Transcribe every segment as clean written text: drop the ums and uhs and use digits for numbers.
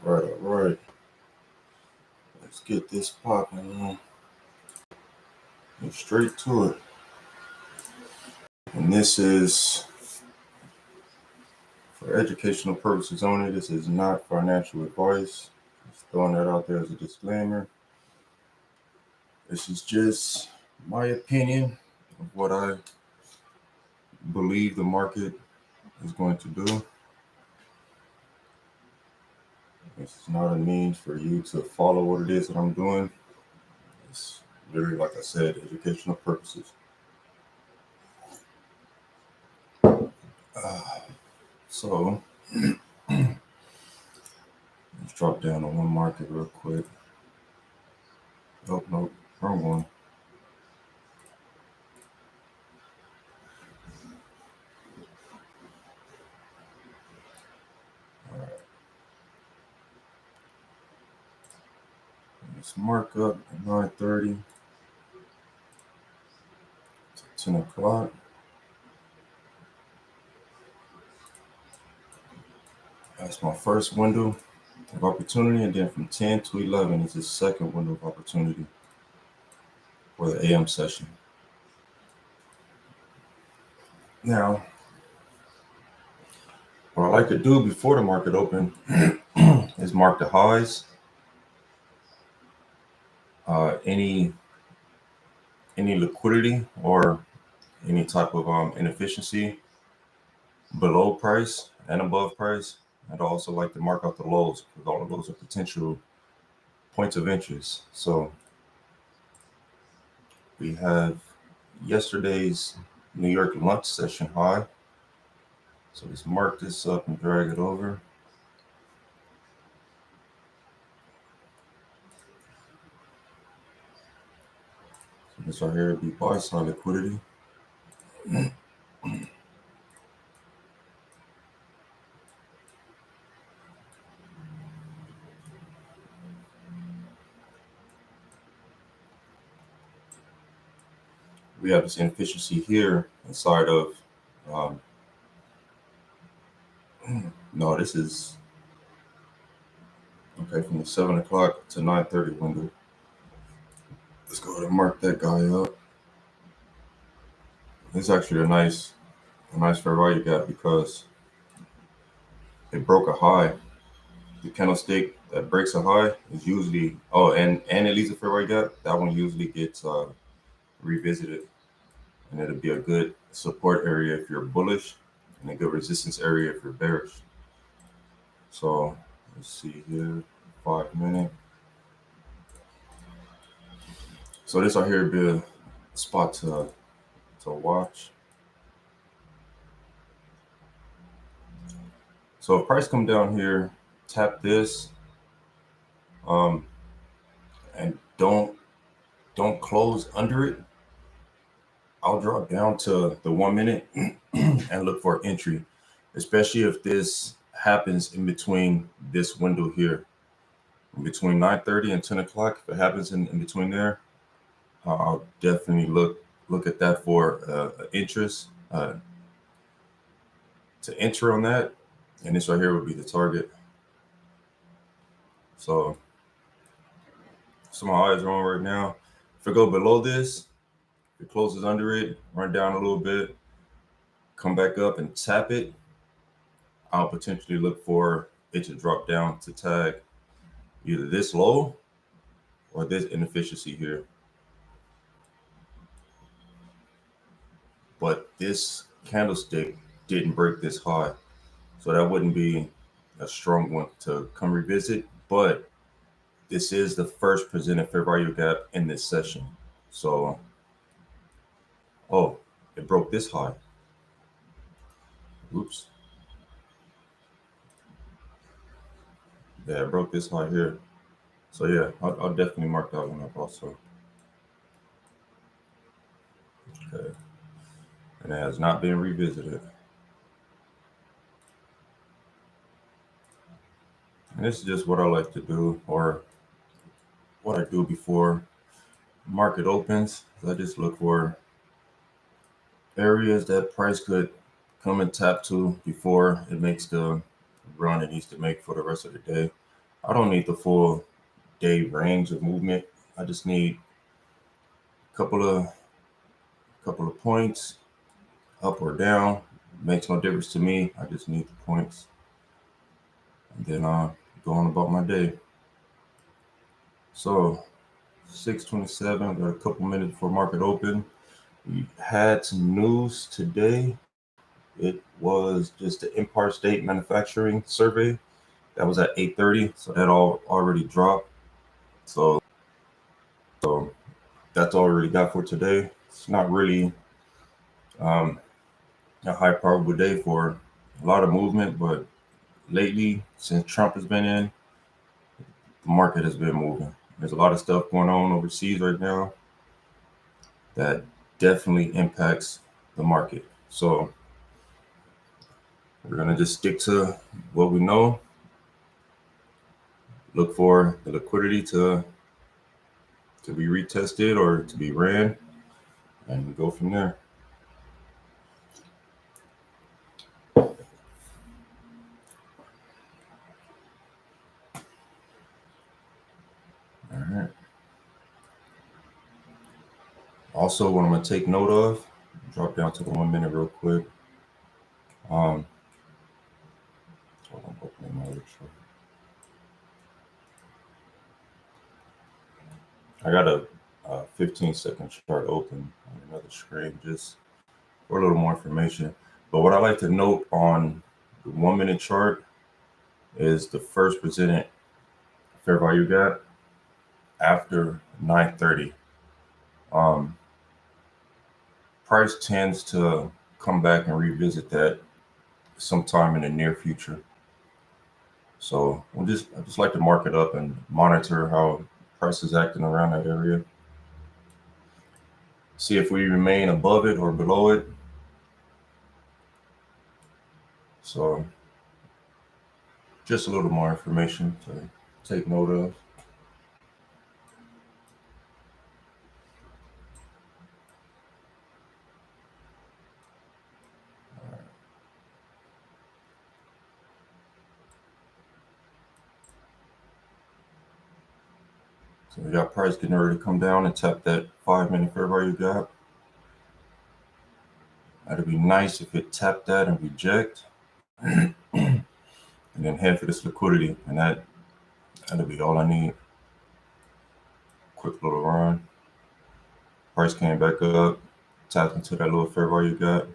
All right. Let's get this popping. Get straight to it. And this is for educational purposes only. This is not financial advice. Just throwing that out there as a disclaimer. This is just my opinion of what I believe the market is going to do. This is not a means for you to follow what it is that I'm doing. It's literally, like I said, educational purposes. So let's drop down to one market real quick. Nope, wrong one. All right. Let's mark up at 9:30 to 10 o'clock. That's my first window of opportunity, and then from 10 to 11 is the second window of opportunity for the AM session. Now, what I like to do before the market open is mark the highs. Any liquidity or any type of inefficiency below price and above price. I'd also like to mark out the lows, because all of those are potential points of interest. So we have yesterday's New York lunch session high. So let's mark this up and drag it over. So this right here would be buy side liquidity. We have this inefficiency here inside of, no, this is, okay, from the 7 o'clock to 9:30 window. Let's go ahead and mark that guy up. It's actually a nice fair value gap, because it broke a high. The candlestick that breaks a high is usually, and it leaves a fair value gap. That one usually gets revisited, and it'll be a good support area if you're bullish, and a good resistance area if you're bearish. So let's see here, 5 minute. So this right here would be a spot to watch. So if price come down here, tap this, and don't close under it, I'll drop down to the 1 minute and look for entry, especially if this happens in between this window here, in between 9:30 and 10 o'clock. If it happens in between there, I'll definitely look at that for interest to enter on that, and this right here would be the target. So my eyes are on right now. If I go below this, if it closes under it, run down a little bit, come back up and tap it, I'll potentially look for it to drop down to tag either this low or this inefficiency here. But this candlestick didn't break this high, so that wouldn't be a strong one to come revisit. But this is the first presented fair value gap in this session. So, it broke this high. Oops. Yeah, it broke this high here. So yeah, I'll definitely mark that one up also. Okay. And it has not been revisited. And this is just what I like to do, or what I do before market opens. I just look for areas that price could come and tap to before it makes the run it needs to make for the rest of the day. I don't need the full day range of movement. I just need a couple of points, up or down. Makes no difference to me. I just need the points, and then go on about my day. So 6:27. Got a couple minutes before market open. We had some news today. It was just the Empire State Manufacturing Survey that was at 8:30, so that all already dropped. So that's all we really got for today. It's not really um, a high probable day for a lot of movement, but lately, since Trump has been in, the market has been moving. There's a lot of stuff going on overseas right now that definitely impacts the market. So we're gonna just stick to what we know. Look for the liquidity to be retested or to be ran, and go from there. All right. Also, what I'm gonna take note of, drop down to the 1 minute real quick. Um, hold on, opening my other chart. I got a 15-second chart open on another screen just for a little more information. But what I like to note on the 1 minute chart is the first presented fair value gap after 9:30. Um, Price tends to come back and revisit that sometime in the near future. So I just like to mark it up and monitor how price is acting around that area. See if we remain above it or below it. So just a little more information to take note of. So we got price getting ready to come down and tap that 5 minute fair value gap. That'd be nice if it tapped that and reject, and then head for this liquidity, and that'll be all I need. Quick little run. Price came back up, tapped into that little fair value gap.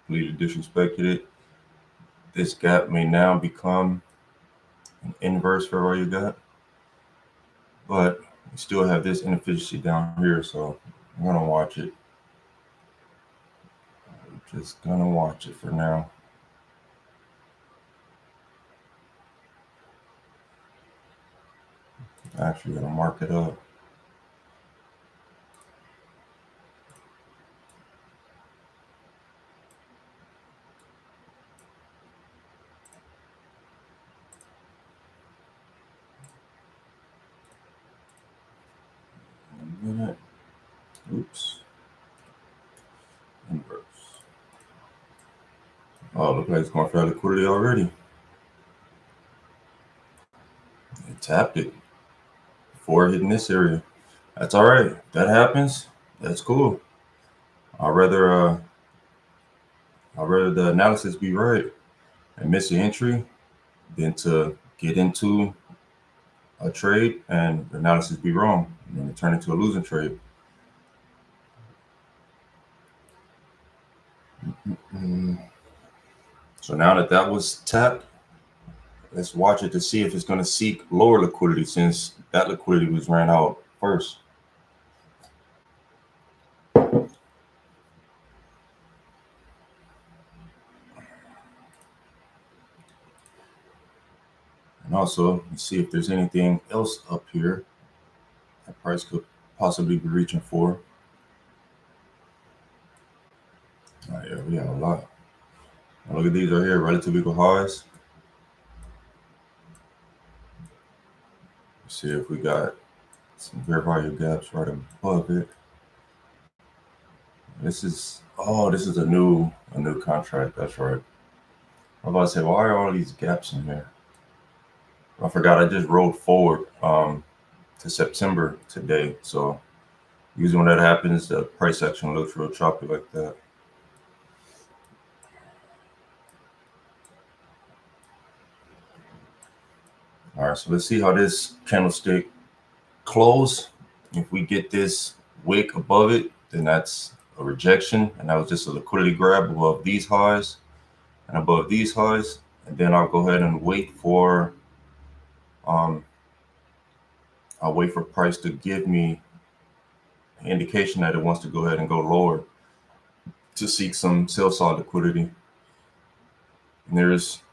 Completely disrespected it. This gap may now become an inverse fair value gap, but we still have this inefficiency down here, so I'm gonna watch it. I'm just gonna watch it for now. Actually, gonna mark it up. A minute. Oops. Inverse. Oh, look like it's going for liquidity already. It tapped it before hitting this area. That's all right. If that happens, that's cool. I'd rather uh I'd rather the analysis be right and miss the entry than to get into a trade and the analysis be wrong and then it turn into a losing trade. Mm. So now that that was tapped, let's watch it to see if it's going to seek lower liquidity since that liquidity was ran out first. And also, let's see if there's anything else up here that price could possibly be reaching for. Oh, yeah, we have a lot. Now look at these right here, relative equal highs. Let's see if we got some fair value gaps right above it. This is a new contract. That's right. I was about to say, why are all these gaps in here? I forgot. I just rolled forward to September today. So usually when that happens, the price action looks real choppy like that. All right, so let's see how this candlestick close. If we get this wick above it, then that's a rejection, and that was just a liquidity grab above these highs and above these highs. And then I'll go ahead and um, I'll wait for price to give me an indication that it wants to go ahead and go lower to seek some sell side liquidity. And there's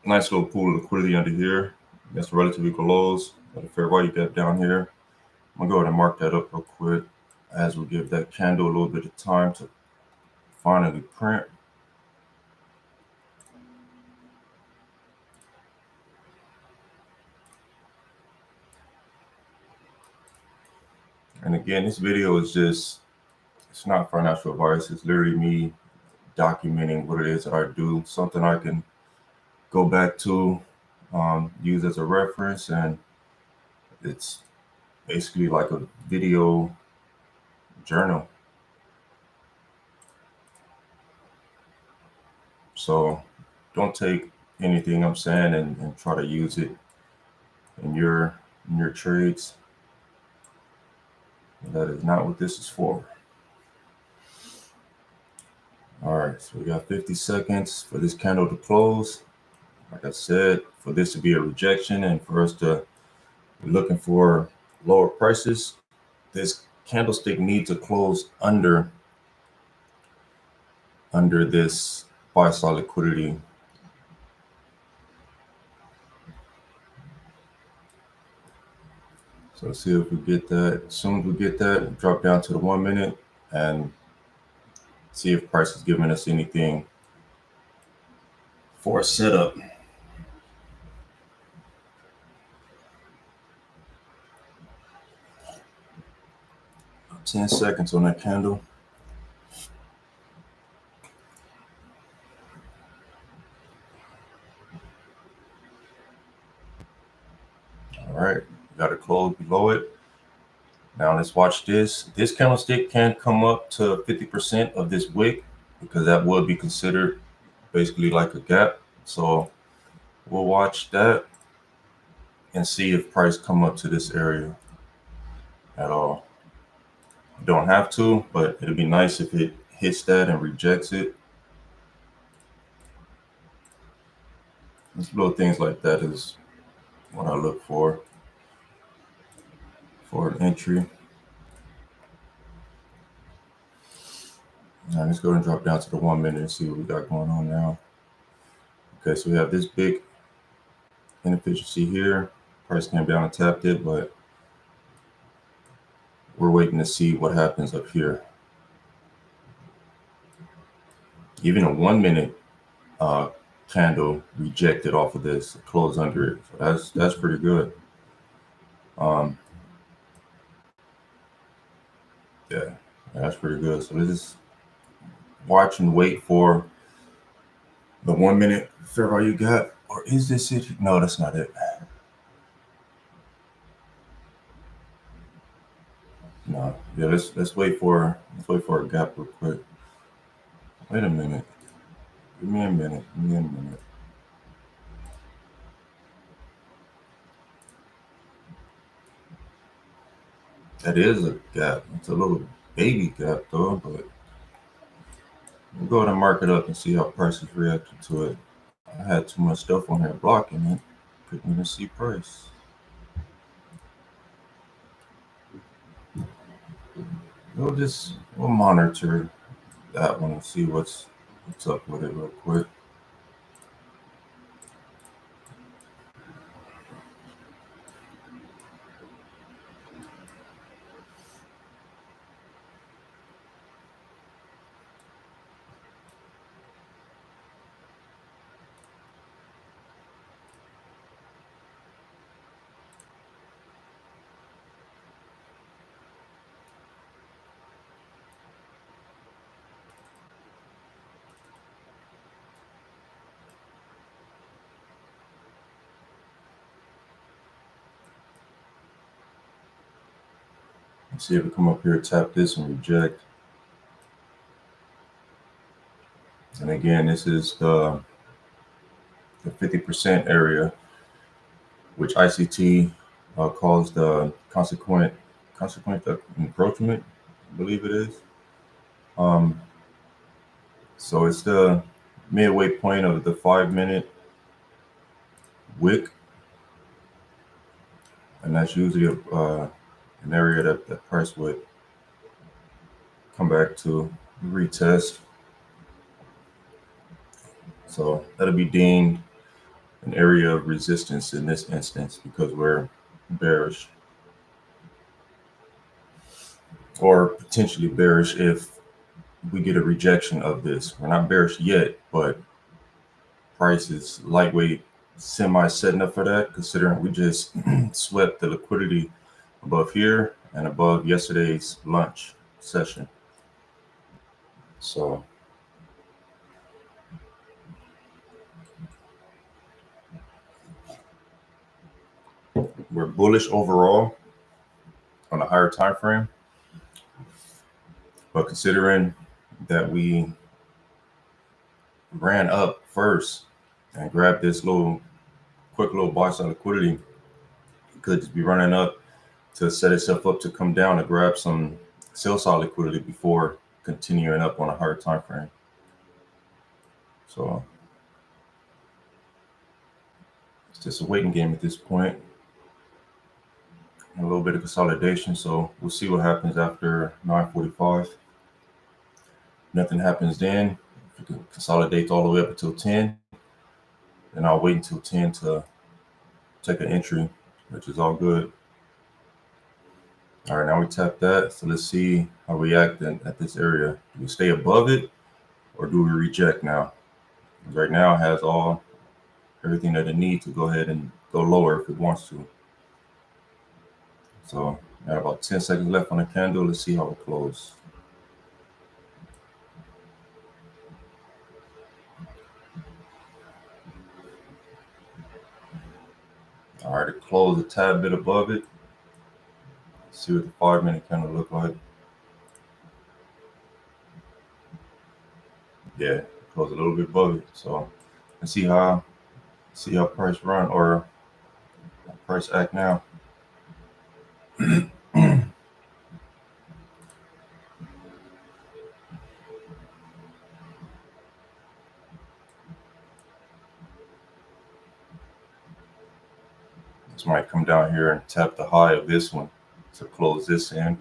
a nice little pool of liquidity under here. That's relatively close. Got a fair value gap down here. I'm gonna go ahead and mark that up real quick as we give that candle a little bit of time to finally print. And again, this video is it's not financial advice. It's literally me documenting what it is that I do, something I can go back to, use as a reference. And it's basically like a video journal. So don't take anything I'm saying and try to use it in your trades. That is not what this is for. All right, so we got 50 seconds for this candle to close. Like I said, for this to be a rejection and for us to be looking for lower prices, this candlestick needs to close under this buy side liquidity. So let's see if we get that. As soon as we get that, drop down to the 1 minute and see if price is giving us anything for a setup. 10 seconds on that candle. All right, got to close below it. Now let's watch this. This candlestick can come up to 50% of this wick because that would be considered basically like a gap. So we'll watch that and see if price come up to this area at all. You don't have to, but it'd be nice if it hits that and rejects it. Just little things like that is what I look for an entry. Now let's go and drop down to the 1 minute and see what we got going on now. Okay, so we have this big inefficiency here. Price came down and tapped it, but we're waiting to see what happens up here. Even a 1 minute candle rejected off of this, closed under it. So that's pretty good. Yeah, that's pretty good. So let's just watch and wait for the 1 minute fair value gap. Or is this it? No, that's not it. No. Yeah, let's wait for a gap real quick. Wait a minute. Give me a minute. That is a gap. It's a little baby gap though, but we'll go ahead and mark it up and see how price is reacting to it. I had too much stuff on here blocking it. Couldn't even see price. We'll monitor that one and see what's up with it real quick. See if we come up here, tap this and reject. And again, this is the 50% area, which ICT calls the consequent encroachment, I believe it is. So it's the midway point of the 5-minute wick, and that's usually an area that the price would come back to retest. So that'll be deemed an area of resistance in this instance because we're bearish, or potentially bearish if we get a rejection of this. We're not bearish yet, but price is lightweight semi setting up for that, considering we just swept the liquidity above here and above yesterday's lunch session. So we're bullish overall on a higher time frame, but considering that we ran up first and grabbed this quick little buy side liquidity, it could just be running up to set itself up to come down to grab some sell side liquidity before continuing up on a higher time frame. So it's just a waiting game at this point. A little bit of consolidation, so we'll see what happens after 9:45. Nothing happens then. If it can consolidate all the way up until 10, then I'll wait until 10 to take an entry, which is all good. All right, now we tap that. So let's see how we act at this area. Do we stay above it or do we reject now? Because right now it has everything that it needs to go ahead and go lower if it wants to. So got about 10 seconds left on the candle. Let's see how it closes. All right, it closed a tad bit above it. Let's see what the 5-minute candle look like. Yeah, it closed a little bit above it. So let's see how price run or price act now. This might come down here and tap the high of this one to close this in.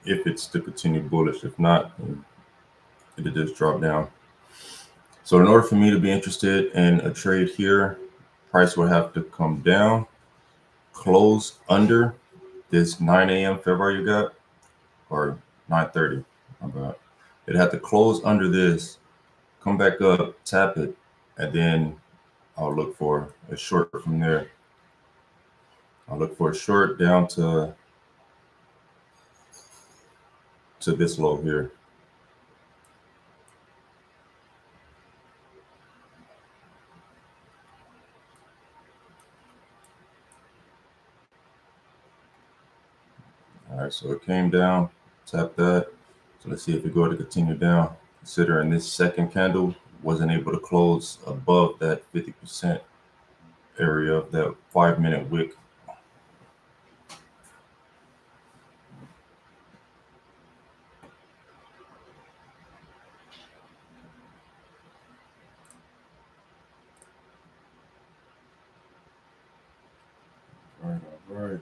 If it's to continue bullish, if not, it'll just drop down. So in order for me to be interested in a trade here, price would have to come down, close under this 9 a.m. February you got, or 9:30. It'd have to close under this, come back up, tap it, and then I'll look for a short from there. I'll look for a short down to this low here. All right, so it came down, tap that. So let's see if we go to continue down. Considering this second candle wasn't able to close above that 50% area of that 5-minute wick. All right.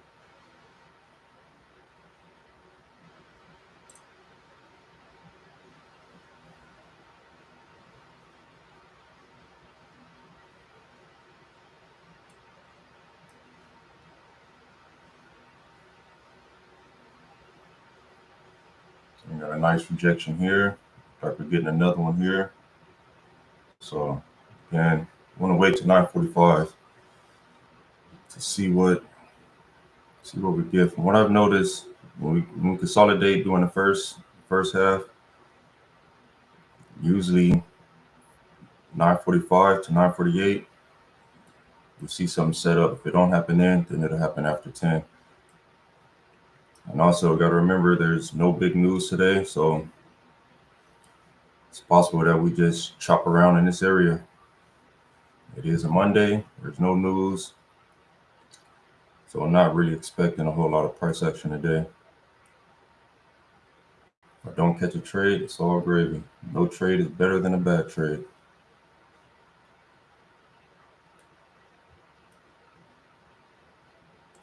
So we got a nice rejection here. Like we're getting another one here. So again, I want to wait till 9:45 to see what we get. From what I've noticed, when we consolidate during the first half, usually 9:45 to 9:48, You'll see something set up. If it don't happen then it'll happen after 10. And also got to remember there's no big news today, so it's possible that we just chop around in this area. It is a Monday, there's no news, so I'm not really expecting a whole lot of price action today. If I don't catch a trade, it's all gravy. No trade is better than a bad trade.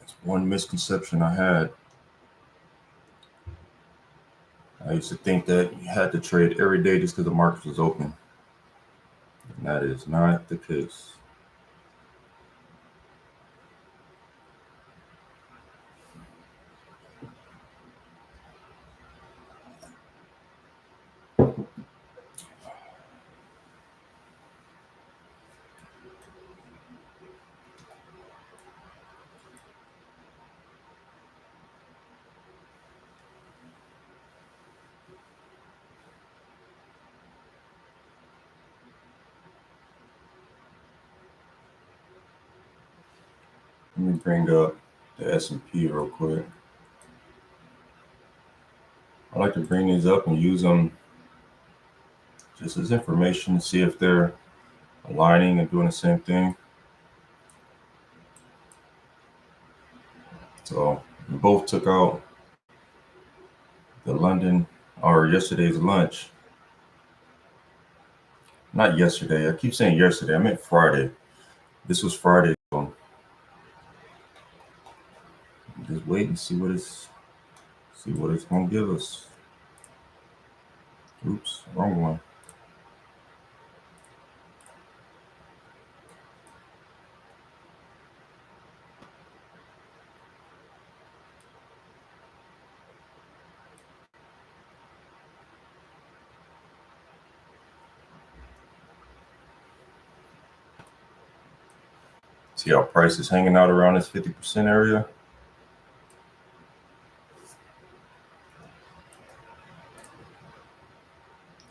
That's one misconception I had. I used to think that you had to trade every day just because the market was open. And that is not the case. Let me bring up the S&P real quick. I like to bring these up and use them just as information to see if they're aligning and doing the same thing. So we both took out the London or yesterday's lunch. Not yesterday. I keep saying yesterday. I meant Friday. This was Friday. So just wait and see what it's gonna give us. Oops, wrong one. See how price is hanging out around this 50% area.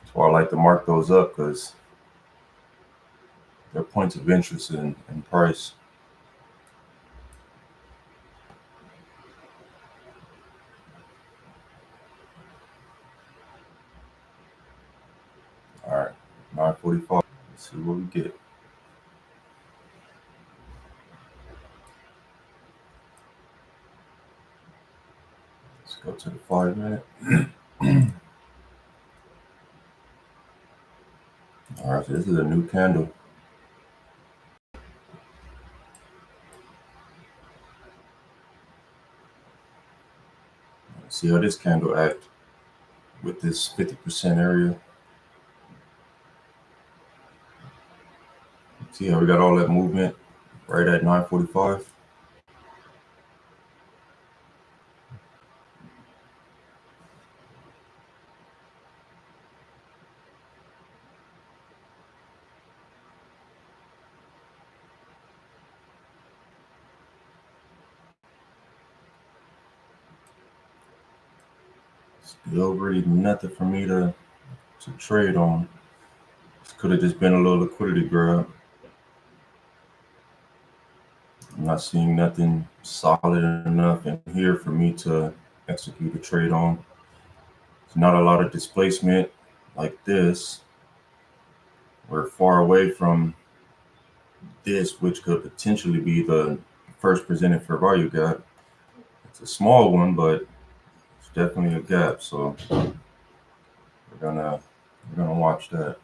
That's why I like to mark those up, because they're points of interest in price. All right, 9:45. Let's see what we get. Let's go to the 5-minute. All right, so this is a new candle. Let's see how this candle act with this 50% area. See how we got all that movement right at 9:45. Still really nothing for me to trade on. This could have just been a little liquidity grab. I'm not seeing nothing solid enough in here for me to execute a trade on. It's not a lot of displacement like this. We're far away from this, which could potentially be the first presented fair value gap. It's a small one, but it's definitely a gap. So we're gonna watch that.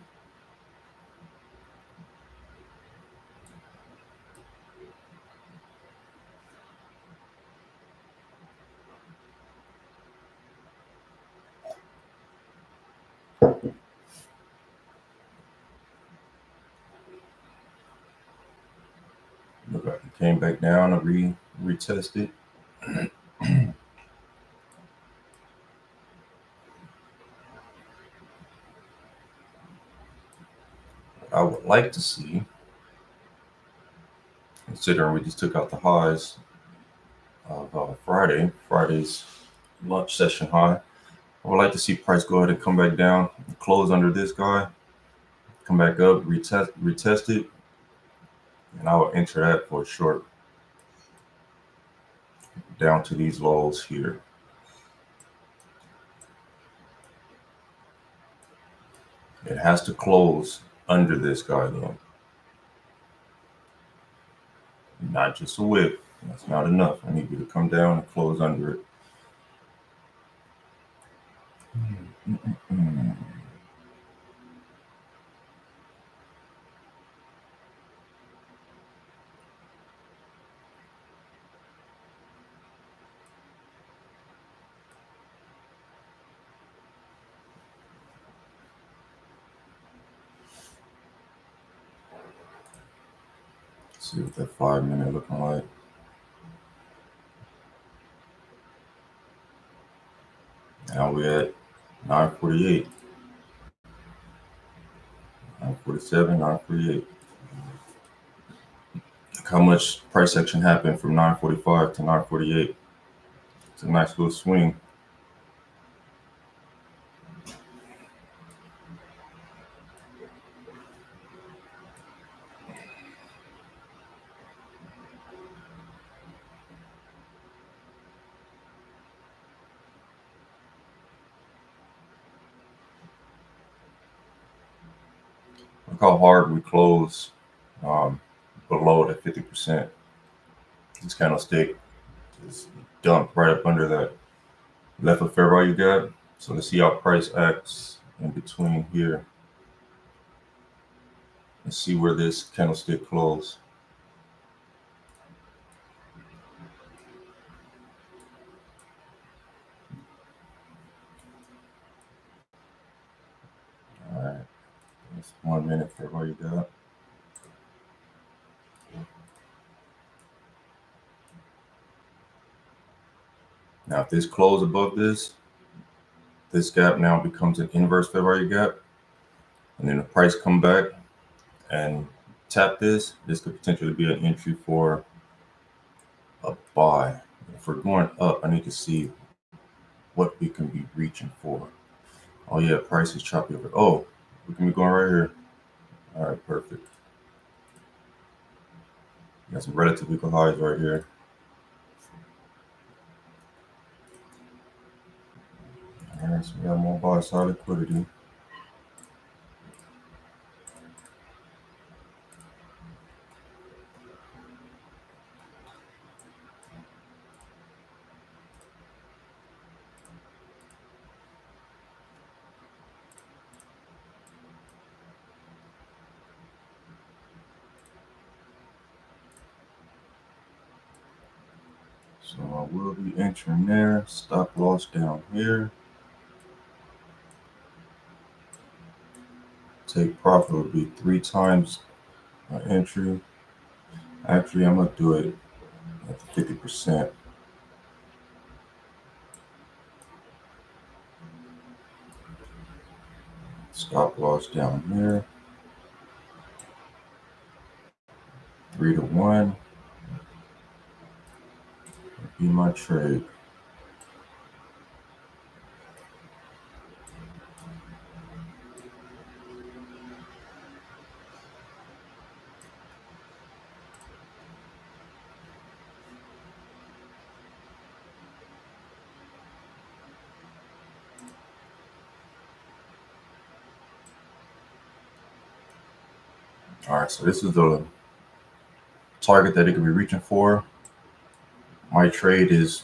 Look like it came back down and retested. I would like to see, considering we just took out the highs of Friday's lunch session high, I would like to see price go ahead and come back down, close under this guy, come back up, retest it, and I will enter that for a short down to these lows here. It has to close under this guy though, not just a wick. That's not enough. I need you to come down and close under it. See what that 5 minute looking like. Now we're at 948, 947, 948. Look how much price action happened from 945 to 948. It's a nice little swing. Look how hard we close below the 50%. This candlestick is dumped right up under that left of fair value gap. So let's see how price acts in between here. Let's see where this candlestick closes. All right, that's 1 minute fair value gap. Now, if this closes above this gap now becomes an inverse fair value gap, and then the price come back and tap this could potentially be an entry for a buy. If we're going up, I need to see what we can be reaching for. Oh yeah, price is choppy over. Oh, we can be going right here. All right, perfect. Got some relative equal highs right here. All right, so we got more buy side liquidity. So I will be entering there. Stop loss down here. Take profit will be 3 times my entry. Actually, I'm gonna do it at 50%. Stop loss down here. 3 to 1. Be my trade. All right, so this is the target that it could be reaching for. My trade is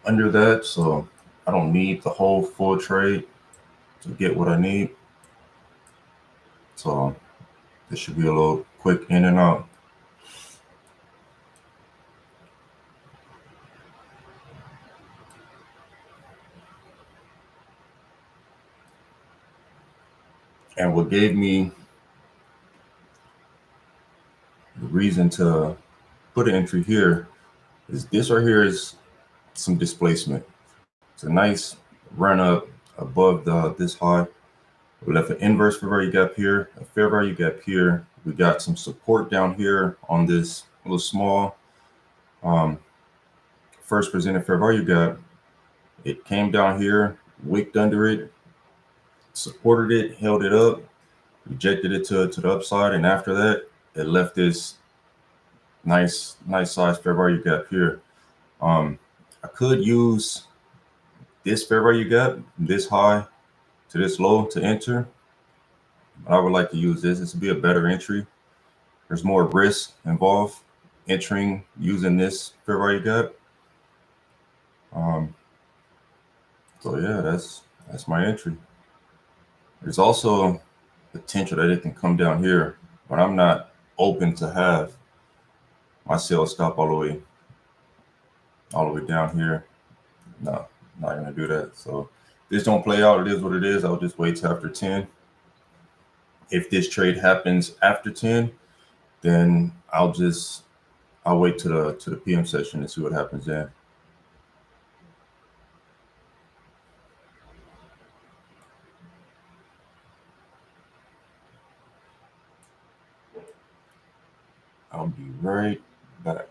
under that, so I don't need the whole full trade to get what I need. So this should be a little quick in and out. And what gave me the reason to put an entry here is this right here is some displacement. It's a nice run up above this high. We left an inverse fair value gap here, a fair value gap here. We got some support down here on this little small first presented fair value gap. It came down here, wicked under it, supported it, held it up, rejected it to the upside, and after that, it left this nice size fair value gap here. I could use this fair value gap, this high to this low to enter, but I would like to use this. This would be a better entry. There's more risk involved entering using this fair value gap. Um, so yeah, that's my entry. There's also potential that it can come down here, but I'm not open to have my sales stop all the way down here. No, not gonna do that. So if this don't play out, it is what it is. I'll just wait till after 10. If this trade happens after 10, then I'll wait to the PM session and see what happens then. I'll be right back.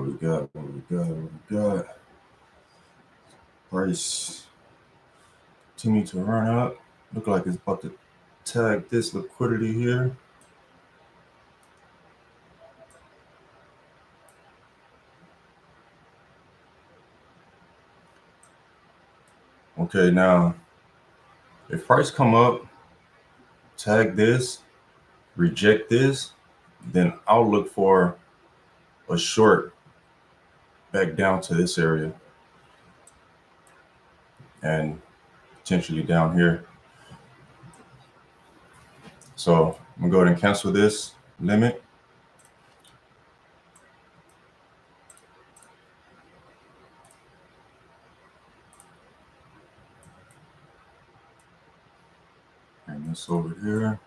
we got? What we got? What we got? Price continue to run up. Look like it's about to tag this liquidity here. Okay, now if price come up, tag this, reject this, then I'll look for a short back down to this area and potentially down here. So I'm gonna go ahead and cancel this limit. Bring this over here.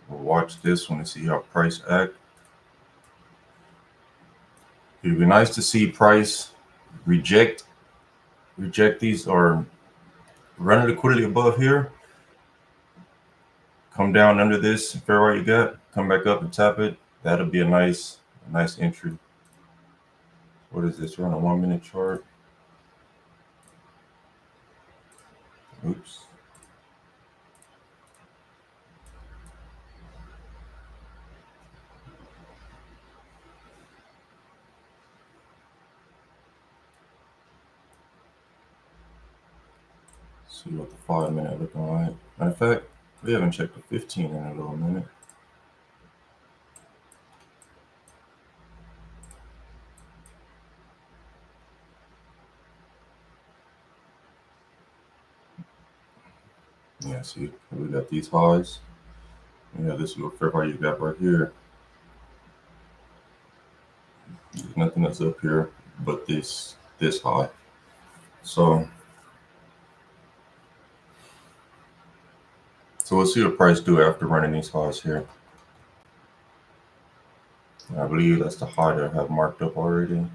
We'll watch this one and see how price act. It'd be nice to see price reject these or run a liquidity above here, come down under this fair value gap, come back up and tap it. That'll be a nice entry. What is this? We're on a 1 minute chart. Oops. See what the 5 minute looking like. Matter of fact, we haven't checked the 15 in a little minute. Yeah, see, we got these highs. We have this little fair value gap right here. There's nothing that's up here but this high. So we'll see what price do after running these highs here. I believe that's the high that I have marked up already.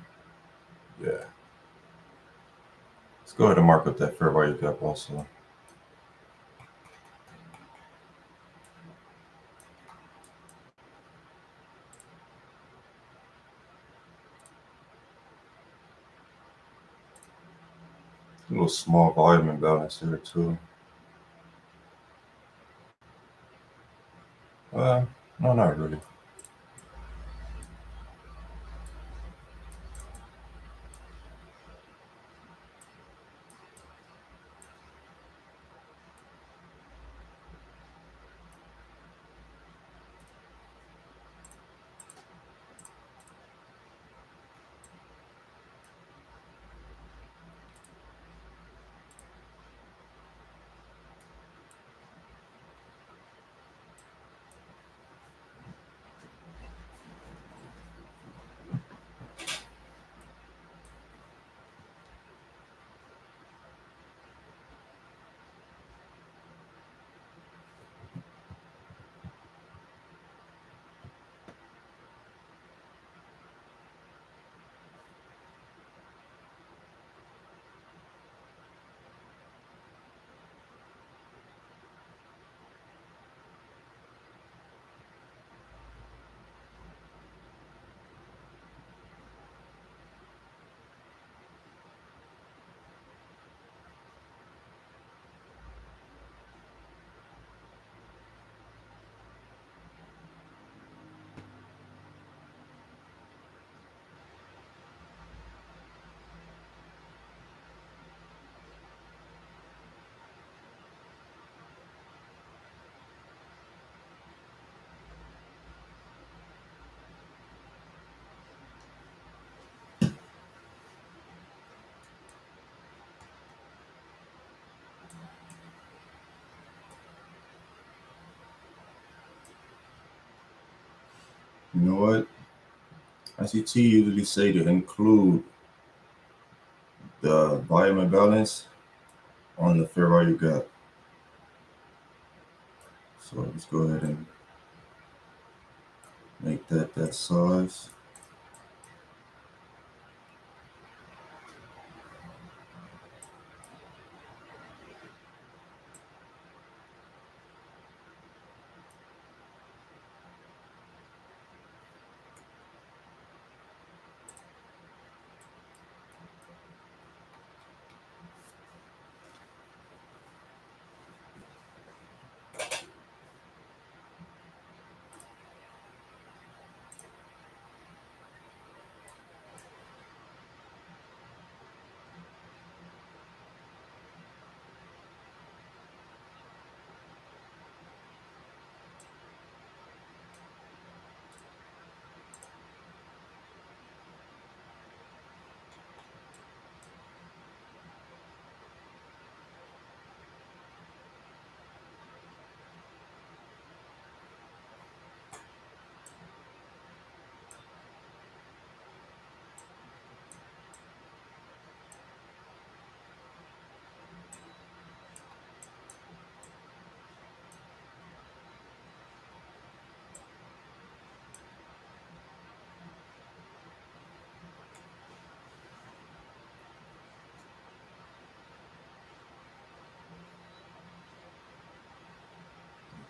Yeah. Let's go ahead and mark up that fair value gap also. A little small volume imbalance there too. No, not really. You know what? ICT usually say to include the volume imbalance on the fair value gap. So let's go ahead and make that size.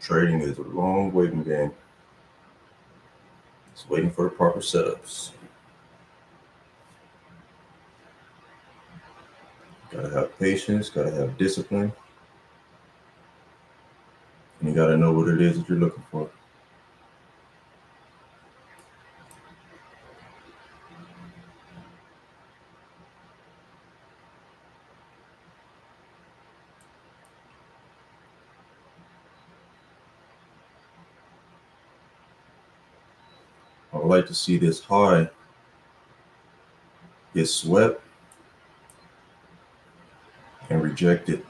Trading is a long waiting game. It's waiting for the proper setups. Gotta have patience, gotta have discipline, and you gotta know what it is that you're looking for. I would like to see this high get swept and rejected.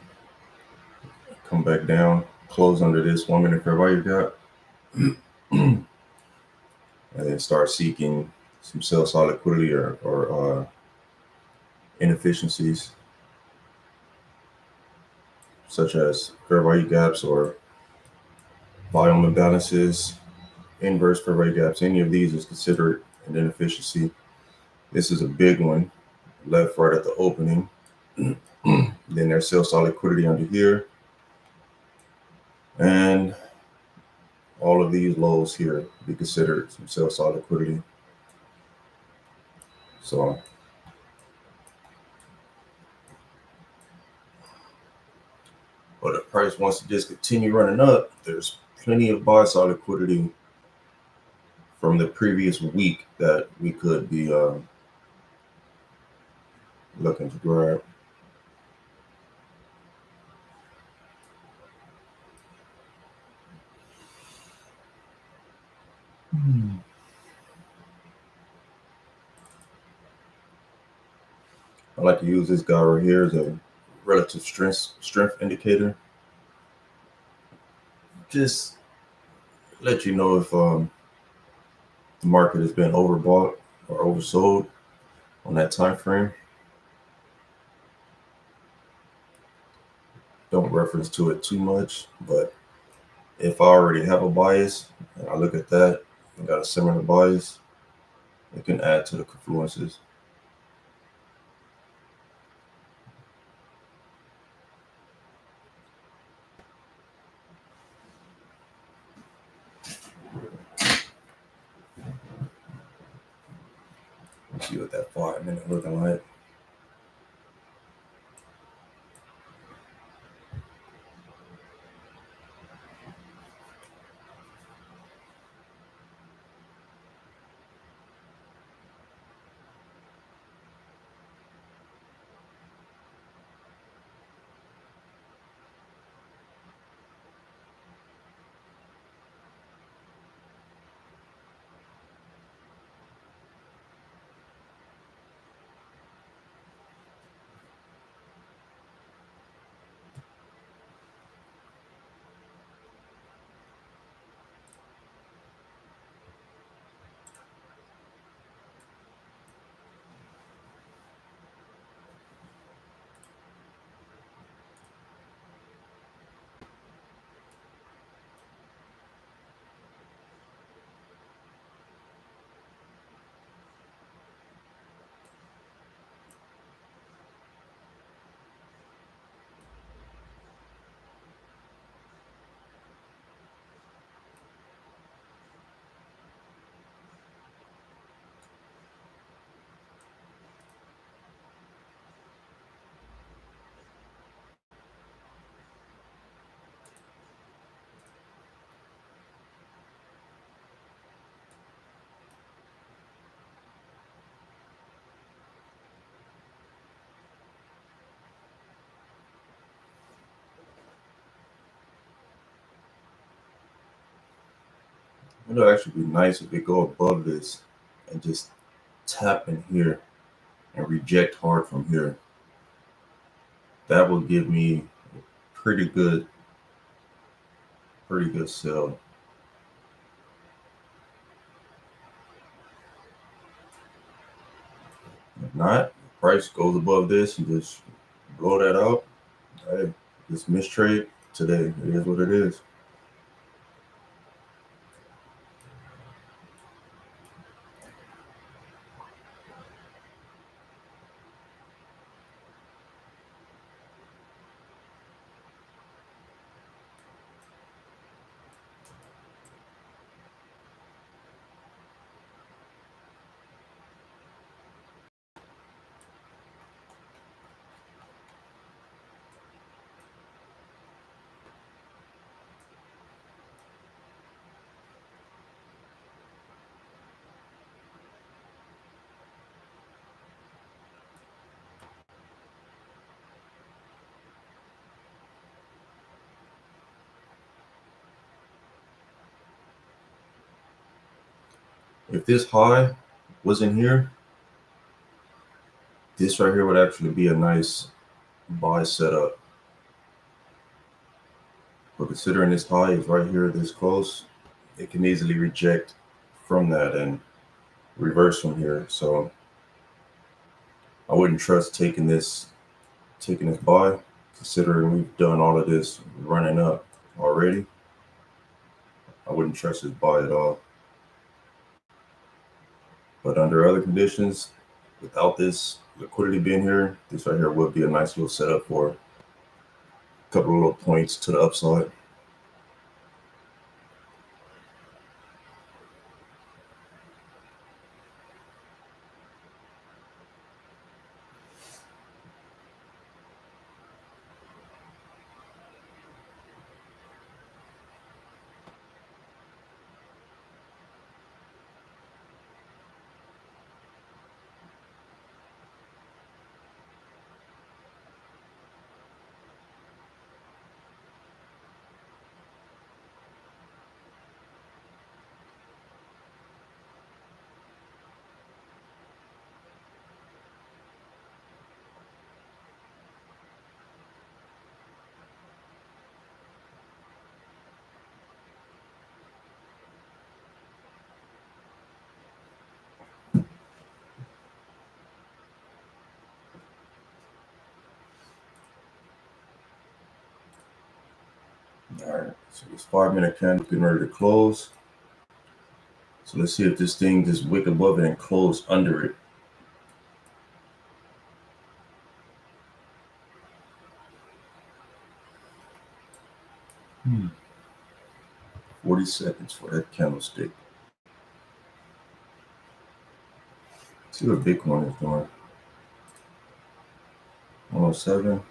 Come back down, close under this 1 minute fair value gap, and then start seeking some sell side liquidity or inefficiencies, such as fair value gaps or volume imbalances, inverse fair value gaps. Any of these is considered an inefficiency. This is a big one, left right at the opening. Then there's sell side liquidity under here, and all of these lows here be considered some sell side liquidity. So, but if price wants to just continue running up, there's plenty of buy side liquidity from the previous week that we could be looking to grab. I like to use this guy right here as a relative strength indicator. Just let you know if the market has been overbought or oversold on that time frame. Don't reference to it too much, but if I already have a bias and I look at that and got a similar bias, it can add to the confluences. Let's see what that 5 minute looking like. It'll actually be nice if it go above this and just tap in here and reject hard from here. That will give me pretty good sell. If not, price goes above this and just blow that out. Hey, this mistrade today. It is what it is. If this high wasn't here, this right here would actually be a nice buy setup. But considering this high is right here this close, it can easily reject from that and reverse from here. So I wouldn't trust taking this buy, considering we've done all of this running up already. I wouldn't trust this buy at all. But under other conditions, without this liquidity being here, this right here would be a nice little setup for a couple of little points to the upside. All right, so this 5 minute candle getting ready to close. So let's see if this thing just wick above it and close under it. Hmm. 40 seconds for that candlestick. See what Bitcoin is doing. 107.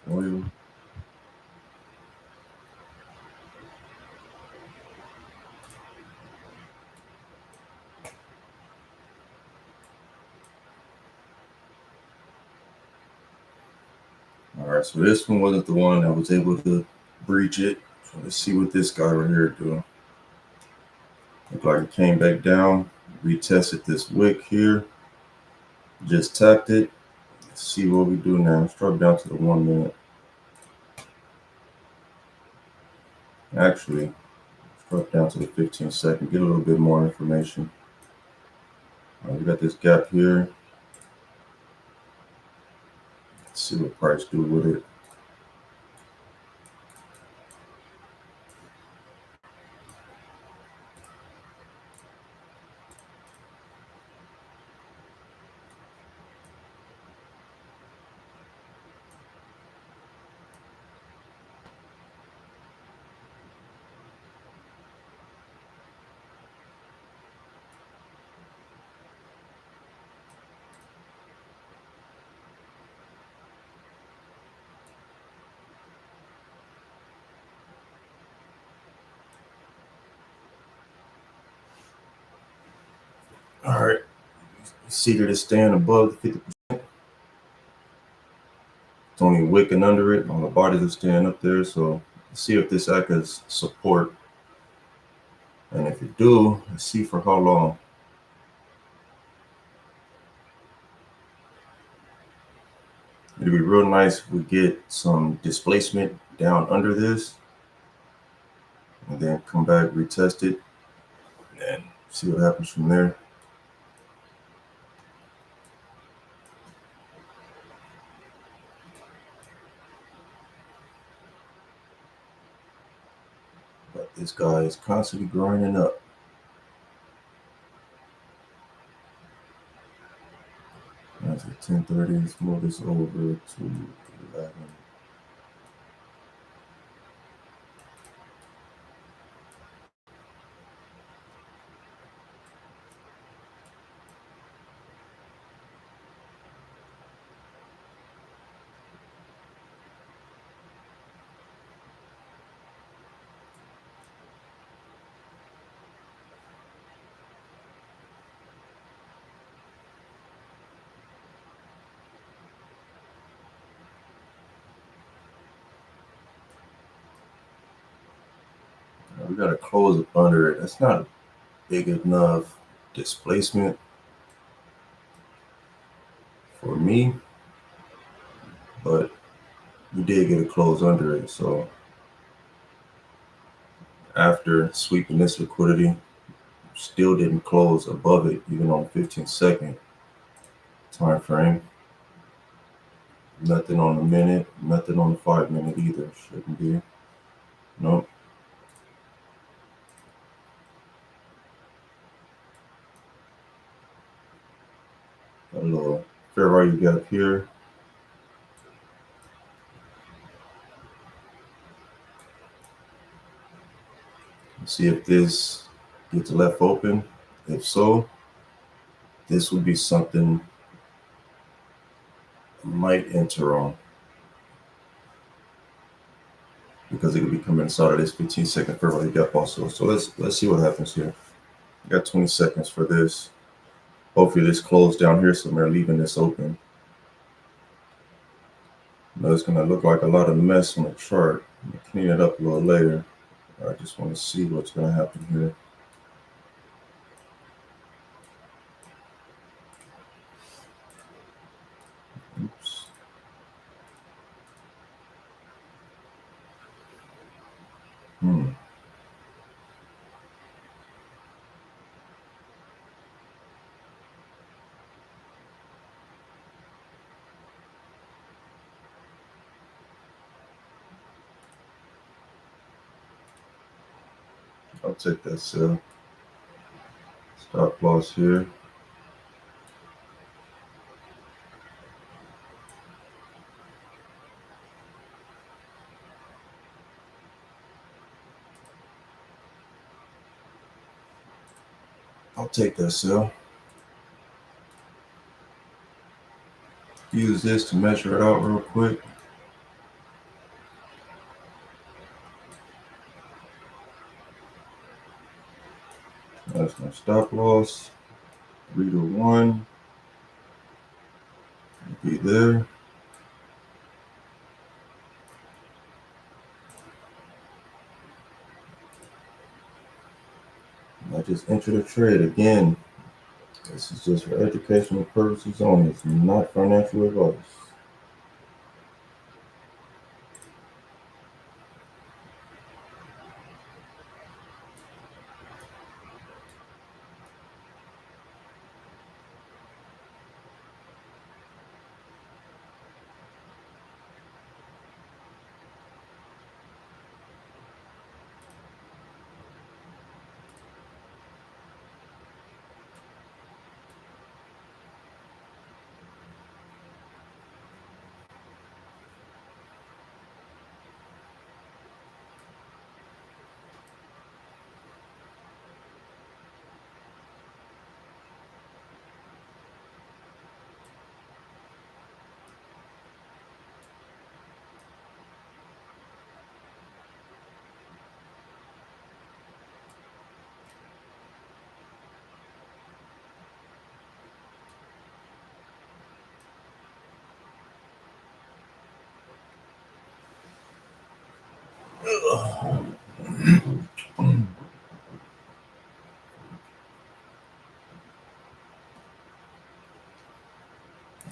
Oil. All right, so this one wasn't the one that was able to breach it. So let's see what this guy right here doing. Look like it came back down, retested this wick here, just tapped it. Let's see what we do now. Let's drop down to the 1 minute. Actually, let's drop down to the 15-second, get a little bit more information. All right, we got this gap here. Let's see what price do with it. All right, see that it's staying above the 50%. It's only wicking under it. On the bodies are staying up there. So let's see if this acts as support. And if it do, let's see for how long. It'd be real nice if we get some displacement down under this and then come back, retest it, and see what happens from there. But this guy is constantly grinding up. That's at 10:30. Let's move this over to 11. we got to close up under it. That's not a big enough displacement for me, but we did get a close under it. So after sweeping this liquidity, still didn't close above it, even on 15-second time frame. Nothing on the minute, nothing on the 5-minute either. Shouldn't be. Nope. Got a little fair value gap here. See if this gets left open. If so, this would be something I might enter on, because it could be coming inside of this 15-second fair value gap also. So let's see what happens here. I got 20 seconds for this. Hopefully this closed down here somewhere, leaving this open. Now it's gonna look like a lot of mess on the chart. I'm gonna clean it up a little later. I just want to see what's gonna happen here. Oops. I'll take that sell. Stop loss here. I'll take that sell. Use this to measure it out real quick. That's my stop loss. 3 to 1. Be there. I just entered a trade again. This is just for educational purposes only. It's not financial advice.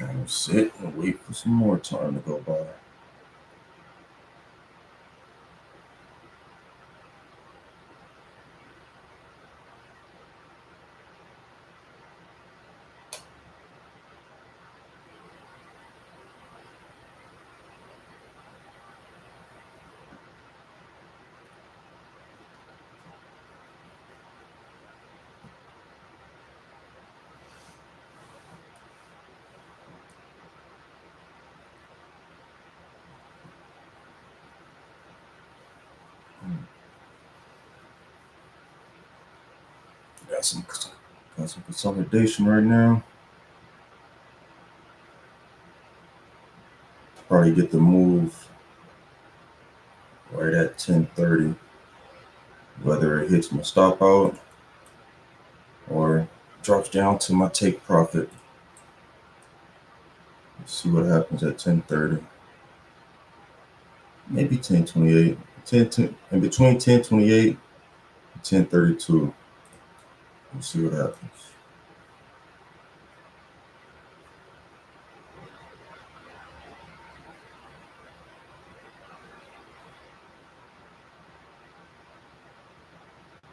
I'll sit and wait for some more time to go by. Got some consolidation right now. Probably get the move right at 10:30. Whether it hits my stop out or drops down to my take profit. Let's see what happens at 10:30. Maybe 10:28. In between 10:28 10:32. Let's see what happens.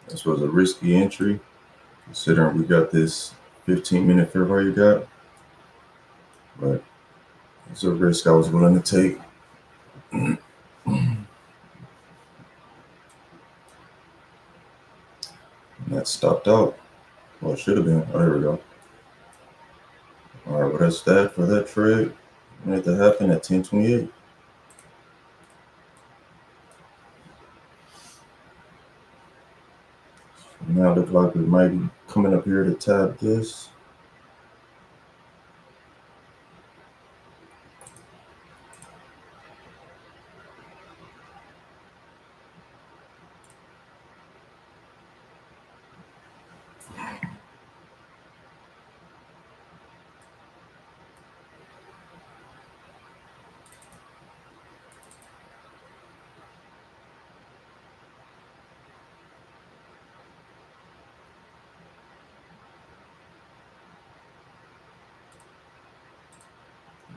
This was a risky entry, considering we got this 15-minute fair value gap, but it's a risk I was willing to take. And that stopped out. Well, it should have been. Oh, there we go. All right, well, that's that for that trade. And it to happen at 10:28. Now it looks like we might be coming up here to tap this.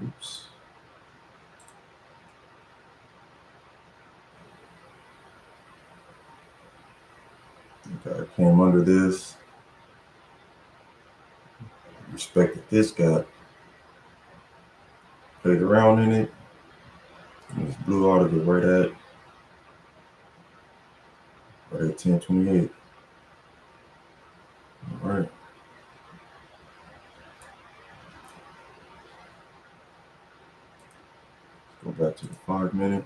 Oops. Okay, I came under this. Respected this gap. Played around in it. And just blew out of it right at 10:28. All right. Go back to the 5-minute.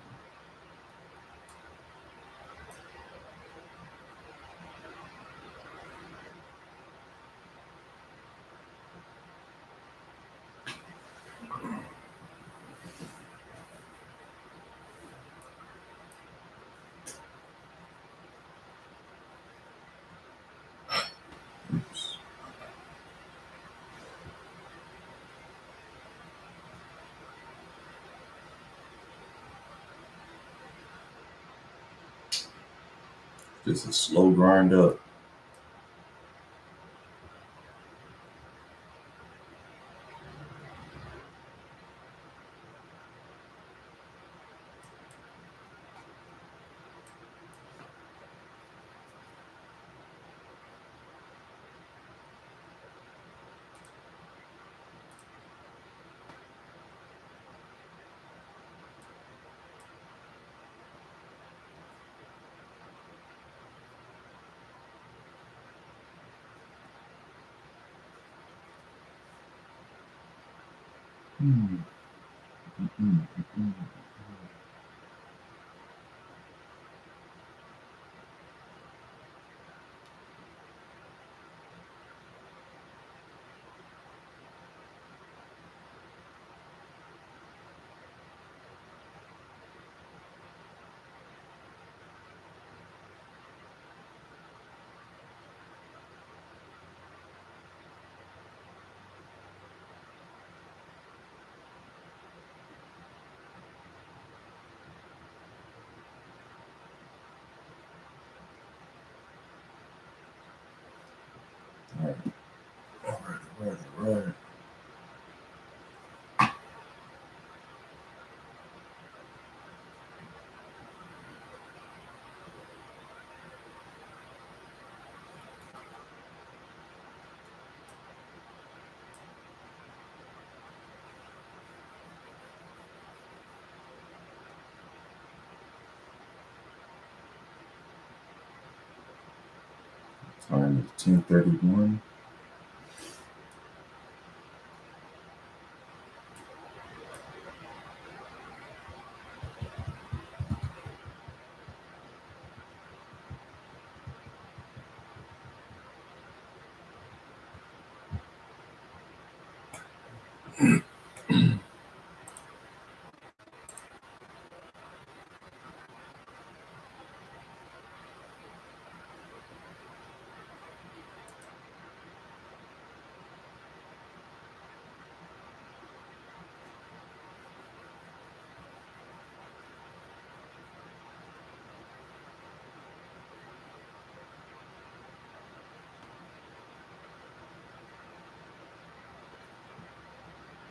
Oops. Just a slow grind up. Hmm. Mm-mm. All right. All right. Time is 10:31.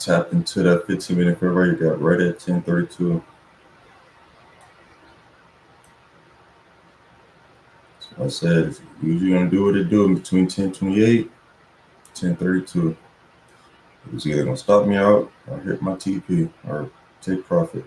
Tap into that 15-minute fair value gap right at 1032. So I said it's usually gonna do what it do between 1028, 1032. It's either gonna stop me out or hit my TP or take profit.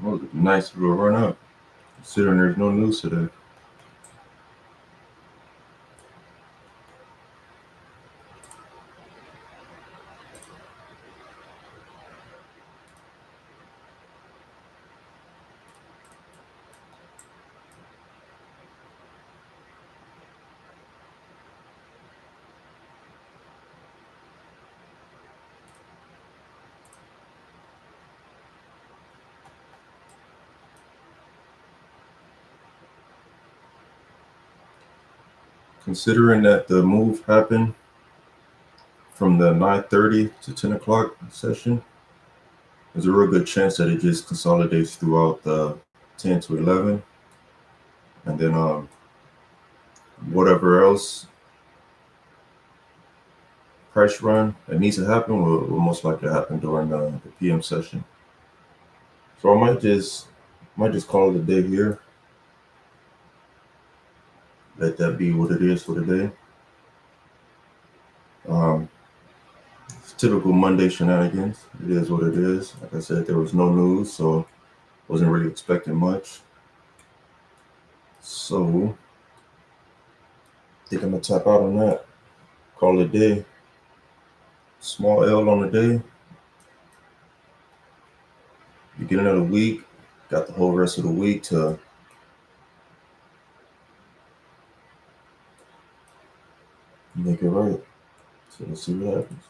Well, nice little run up. Considering there's no news today. Considering that the move happened from the 9:30 to 10 o'clock session, there's a real good chance that it just consolidates throughout the 10 to 11, and then whatever else price run that needs to happen will most likely happen during the PM session. So I might just call it a day here. Let that be what it is for the day. Um, it's typical Monday shenanigans. It is what it is. Like I said, there was no news, so wasn't really expecting much. So I think I'm gonna tap out on that. Call it a day. Small L on the day. Beginning of the week. Got the whole rest of the week to make it right. So let's see what happens.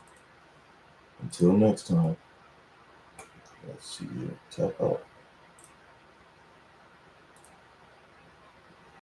Until next time. Let's see. Tap out.